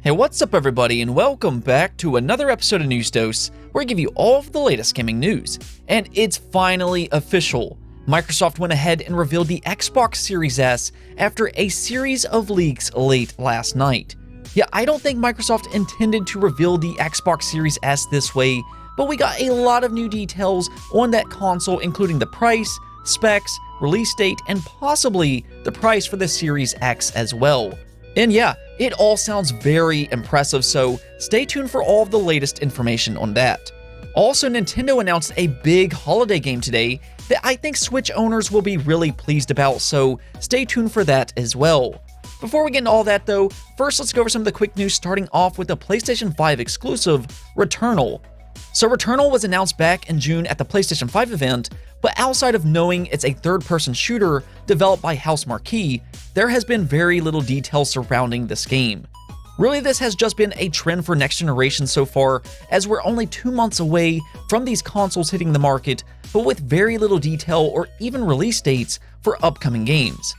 Hey, what's up everybody, and welcome back to another episode of News Dose, where I give you all of the latest gaming news. And it's finally official. Microsoft went ahead and revealed the Xbox Series S after a series of leaks late last night. Yeah, I don't think Microsoft intended to reveal the Xbox Series S this way, but we got a lot of new details on that console, including the price, specs, release date, and possibly the price for the Series X as well. And yeah, it all sounds very impressive, so stay tuned for all of the latest information on that. Also, Nintendo announced a big holiday game today that I think Switch owners will be really pleased about, so stay tuned for that as well. Before we get into all that though, first let's go over some of the quick news, starting off with the PlayStation 5 exclusive, Returnal. So Returnal was announced back in June at the PlayStation 5 event, but outside of knowing it's a third-person shooter developed by Housemarque, there has been very little detail surrounding this game. Really, this has just been a trend for next generation so far, as we're only 2 months away from these consoles hitting the market, but with very little detail or even release dates for upcoming games.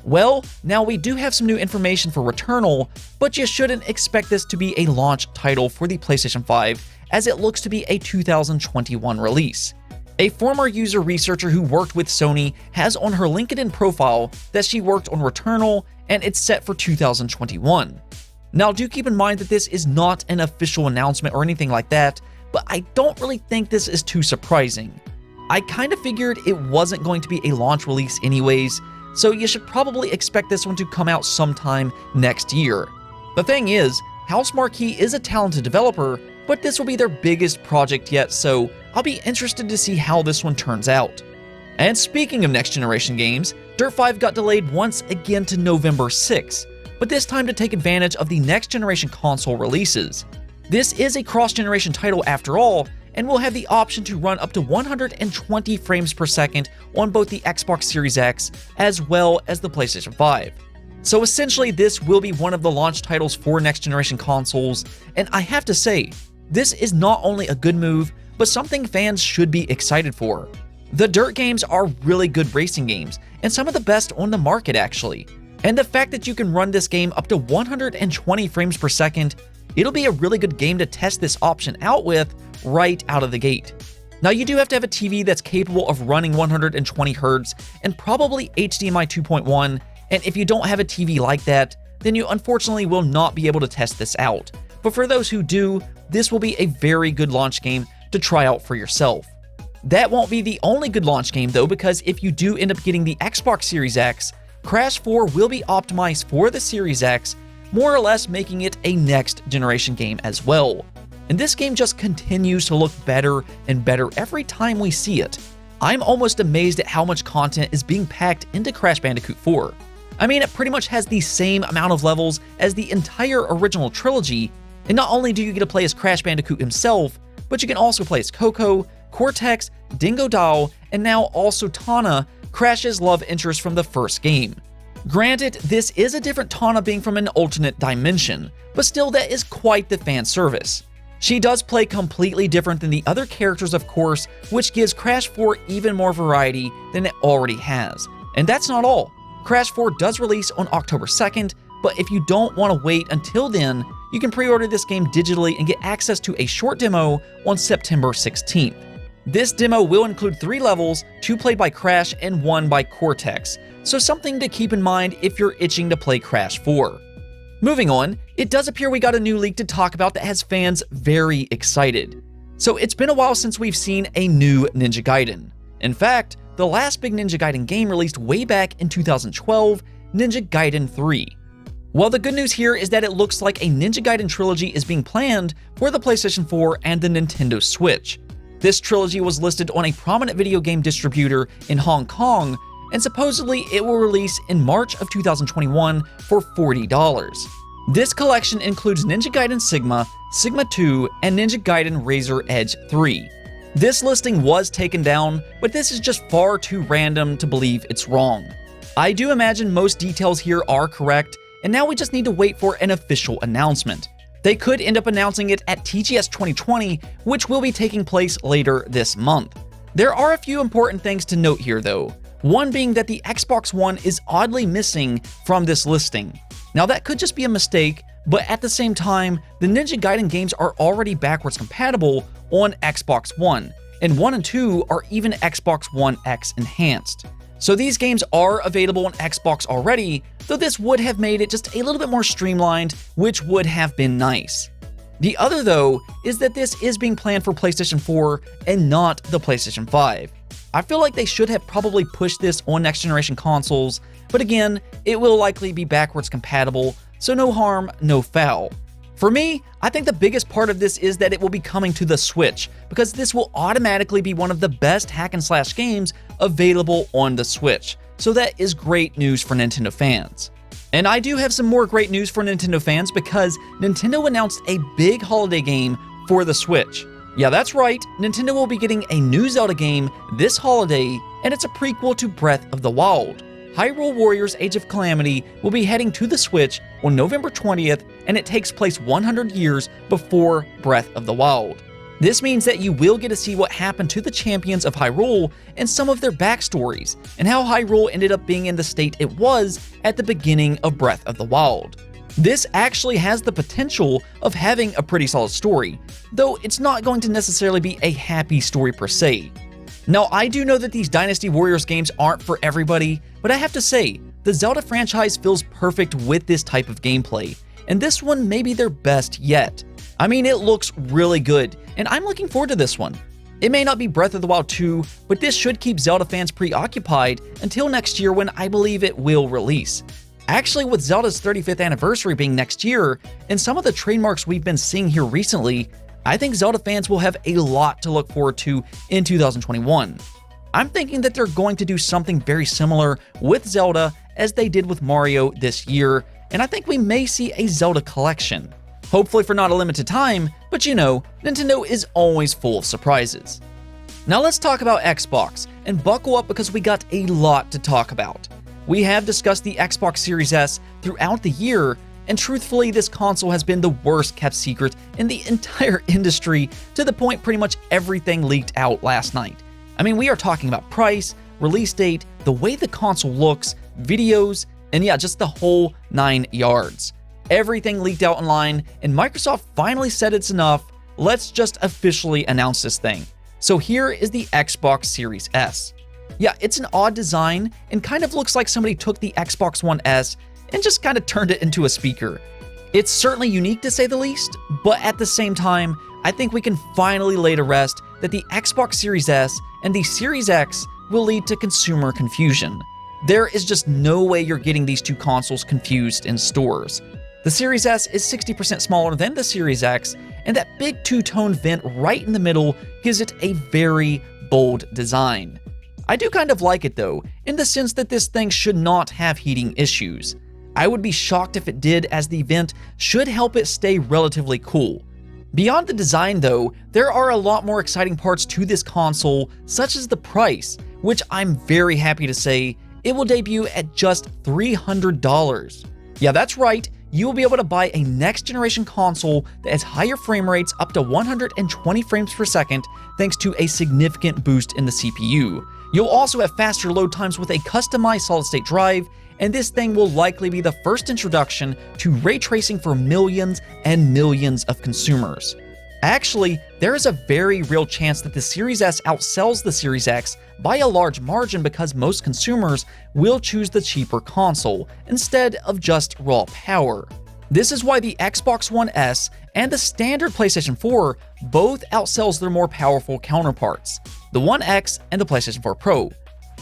Well, now we do have some new information for Returnal, but you shouldn't expect this to be a launch title for the PlayStation 5, as it looks to be a 2021 release. A former user researcher who worked with Sony has on her LinkedIn profile that she worked on Returnal and it's set for 2021. Now, do keep in mind that this is not an official announcement or anything like that, but I don't really think this is too surprising. I kind of figured it wasn't going to be a launch release anyways, so you should probably expect this one to come out sometime next year. The thing is, Housemarque is a talented developer, but this will be their biggest project yet, so I'll be interested to see how this one turns out. And speaking of next generation games, Dirt 5 got delayed once again to November 6, but this time to take advantage of the next generation console releases. This is a cross-generation title after all, and will have the option to run up to 120 frames per second on both the Xbox Series X as well as the PlayStation 5. So essentially, this will be one of the launch titles for next generation consoles, and I have to say, this is not only a good move, but something fans should be excited for. The Dirt games are really good racing games, and some of the best on the market actually. And the fact that you can run this game up to 120 frames per second, it'll be a really good game to test this option out with right out of the gate. Now, you do have to have a TV that's capable of running 120 Hz and probably HDMI 2.1, and if you don't have a TV like that, then you unfortunately will not be able to test this out. But for those who do, this will be a very good launch game to try out for yourself. That won't be the only good launch game though, because if you do end up getting the Xbox Series X, Crash 4 will be optimized for the Series X, more or less making it a next generation game as well. And this game just continues to look better and better every time we see it. I'm almost amazed at how much content is being packed into Crash Bandicoot 4. I mean, it pretty much has the same amount of levels as the entire original trilogy, and not only do you get to play as Crash Bandicoot himself, but you can also play as Coco, Cortex, Dingo Dow, and now also Tawna, Crash's love interest from the first game. Granted, this is a different Tawna being from an alternate dimension, but still that is quite the fan service. She does play completely different than the other characters of course, which gives Crash 4 even more variety than it already has. And that's not all. Crash 4 does release on October 2nd, but if you don't want to wait until then, you can pre-order this game digitally and get access to a short demo on September 16th. This demo will include 3 levels, 2 played by Crash and 1 by Cortex, so something to keep in mind if you're itching to play Crash 4. Moving on, it does appear we got a new leak to talk about that has fans very excited. So it's been a while since we've seen a new Ninja Gaiden. In fact, the last big Ninja Gaiden game released way back in 2012, Ninja Gaiden 3. Well, the good news here is that it looks like a Ninja Gaiden trilogy is being planned for the PlayStation 4 and the Nintendo Switch. This trilogy was listed on a prominent video game distributor in Hong Kong, and supposedly it will release in March of 2021 for $40. This collection includes Ninja Gaiden Sigma, Sigma 2, and Ninja Gaiden Razor Edge 3. This listing was taken down, but this is just far too random to believe it's wrong. I do imagine most details here are correct, and now we just need to wait for an official announcement. They could end up announcing it at TGS 2020, which will be taking place later this month. There are a few important things to note here though. One being that the Xbox One is oddly missing from this listing. Now that could just be a mistake, But at the same time, the Ninja Gaiden games are already backwards compatible on Xbox One, and 1 and 2 are even Xbox One X enhanced. So these games are available on Xbox already, though this would have made it just a little bit more streamlined, which would have been nice. The other, though, is that this is being planned for PlayStation 4 and not the PlayStation 5. I feel like they should have probably pushed this on next-generation consoles, but again, it will likely be backwards compatible, so no harm, no foul. For me, I think the biggest part of this is that it will be coming to the Switch, because this will automatically be one of the best hack-and-slash games available on the Switch, so that is great news for Nintendo fans. And I do have some more great news for Nintendo fans because Nintendo announced a big holiday game for the Switch. Yeah, that's right, Nintendo will be getting a new Zelda game this holiday, and it's a prequel to Breath of the Wild. Hyrule Warriors Age of Calamity will be heading to the Switch on November 20th, and it takes place 100 years before Breath of the Wild. This means that you will get to see what happened to the champions of Hyrule and some of their backstories, and how Hyrule ended up being in the state it was at the beginning of Breath of the Wild. This actually has the potential of having a pretty solid story, though it's not going to necessarily be a happy story per se. Now, I do know that these Dynasty Warriors games aren't for everybody, but I have to say, the Zelda franchise feels perfect with this type of gameplay, and this one may be their best yet. I mean, it looks really good, and I'm looking forward to this one. It may not be Breath of the Wild 2, but this should keep Zelda fans preoccupied until next year when I believe it will release. Actually, with Zelda's 35th anniversary being next year, and some of the trademarks we've been seeing here recently, I think Zelda fans will have a lot to look forward to in 2021. I'm thinking that they're going to do something very similar with Zelda as they did with Mario this year, and I think we may see a Zelda collection. Hopefully for not a limited time, but you know, Nintendo is always full of surprises. Now let's talk about Xbox, and buckle up because we got a lot to talk about. We have discussed the Xbox Series S throughout the year, and truthfully, this console has been the worst kept secret in the entire industry, to the point pretty much everything leaked out last night. I mean, we are talking about price, release date, the way the console looks, videos, and yeah, just the whole 9 yards. Everything leaked out online, and Microsoft finally said it's enough. Let's just officially announce this thing. So here is the Xbox Series S. Yeah, it's an odd design and kind of looks like somebody took the Xbox One S and just kind of turned it into a speaker. It's certainly unique to say the least, but at the same time, I think we can finally lay to rest that the Xbox Series S and the Series X will lead to consumer confusion. There is just no way you're getting these two consoles confused in stores. The Series S is 60% smaller than the Series X, and that big two-tone vent right in the middle gives it a very bold design. I do kind of like it though, in the sense that this thing should not have heating issues. I would be shocked if it did, as the vent should help it stay relatively cool. Beyond the design though, there are a lot more exciting parts to this console, such as the price, which I'm very happy to say it will debut at just $300. Yeah, that's right, you will be able to buy a next-generation console that has higher frame rates up to 120 frames per second thanks to a significant boost in the CPU. You'll also have faster load times with a customized solid-state drive, and this thing will likely be the first introduction to ray tracing for millions and millions of consumers. Actually, there is a very real chance that the Series S outsells the Series X by a large margin because most consumers will choose the cheaper console instead of just raw power. This is why the Xbox One S and the standard PlayStation 4 both outsells their more powerful counterparts, the One X and the PlayStation 4 Pro.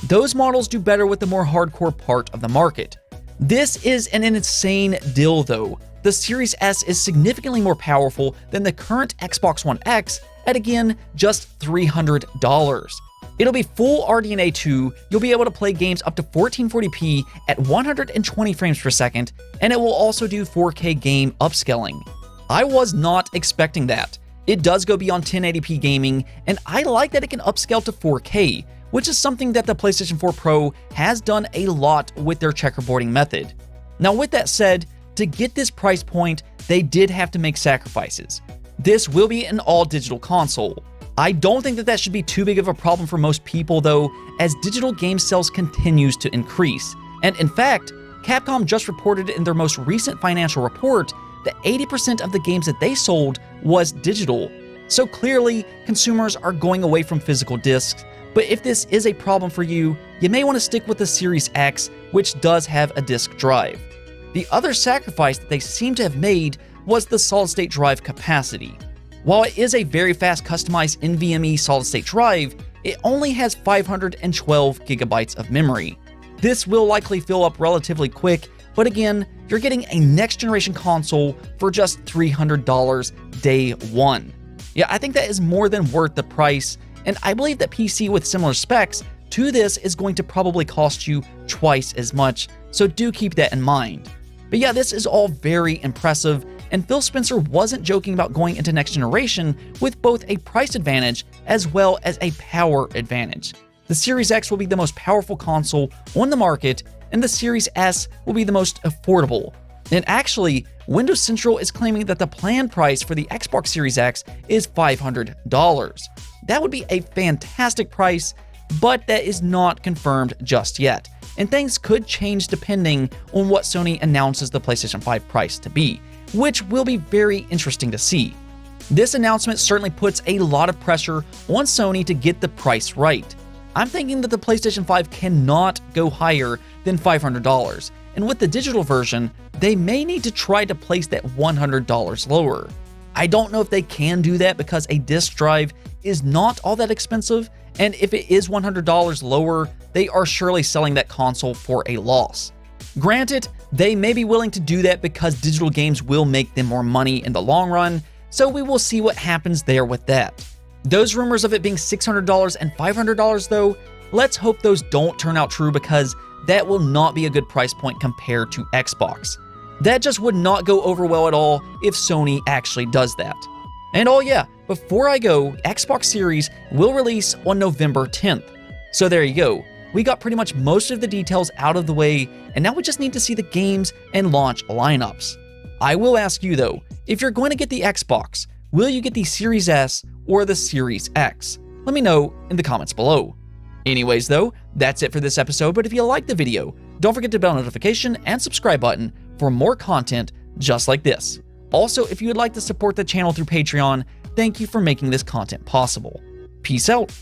Those models do better with the more hardcore part of the market. This is an insane deal though. The Series S is significantly more powerful than the current Xbox One X at, again, just $300. It'll be full RDNA 2, you'll be able to play games up to 1440p at 120 frames per second, and it will also do 4K game upscaling. I was not expecting that. It does go beyond 1080p gaming, and I like that it can upscale to 4K, which is something that the PlayStation 4 Pro has done a lot with their checkerboarding method. Now with that said, to get this price point, they did have to make sacrifices. This will be an all-digital console. I don't think that should be too big of a problem for most people though, as digital game sales continues to increase. And in fact, Capcom just reported in their most recent financial report that 80% of the games that they sold was digital. So clearly, consumers are going away from physical discs, but if this is a problem for you, you may want to stick with the Series X, which does have a disk drive. The other sacrifice that they seem to have made was the solid-state drive capacity. While it is a very fast customized NVMe solid-state drive, it only has 512 gigabytes of memory. This will likely fill up relatively quick, but again, you're getting a next-generation console for just $300 day one. Yeah, I think that is more than worth the price, and I believe that PC with similar specs to this is going to probably cost you twice as much, so do keep that in mind. But yeah, this is all very impressive, and Phil Spencer wasn't joking about going into next generation with both a price advantage as well as a power advantage. The Series X will be the most powerful console on the market, and the Series S will be the most affordable. And actually, Windows Central is claiming that the planned price for the Xbox Series X is $500. That would be a fantastic price, but that is not confirmed just yet, and things could change depending on what Sony announces the PlayStation 5 price to be, which will be very interesting to see. This announcement certainly puts a lot of pressure on Sony to get the price right. I'm thinking that the PlayStation 5 cannot go higher than $500, and with the digital version, they may need to try to place that $100 lower. I don't know if they can do that because a disk drive is not all that expensive, and if it is $100 lower, they are surely selling that console for a loss. Granted, they may be willing to do that because digital games will make them more money in the long run, so we will see what happens there with that. Those rumors of it being $600 and $500 though, let's hope those don't turn out true because that will not be a good price point compared to Xbox. That just would not go over well at all if Sony actually does that. And oh yeah, before I go, Xbox Series will release on November 10th. So there you go. We got pretty much most of the details out of the way, and now we just need to see the games and launch lineups. I will ask you though, if you're going to get the Xbox, will you get the Series S or the Series X? Let me know in the comments below. Anyways though, that's it for this episode, but if you liked the video, don't forget to bell notification and subscribe button for more content just like this. Also, if you would like to support the channel through Patreon, thank you for making this content possible. Peace out.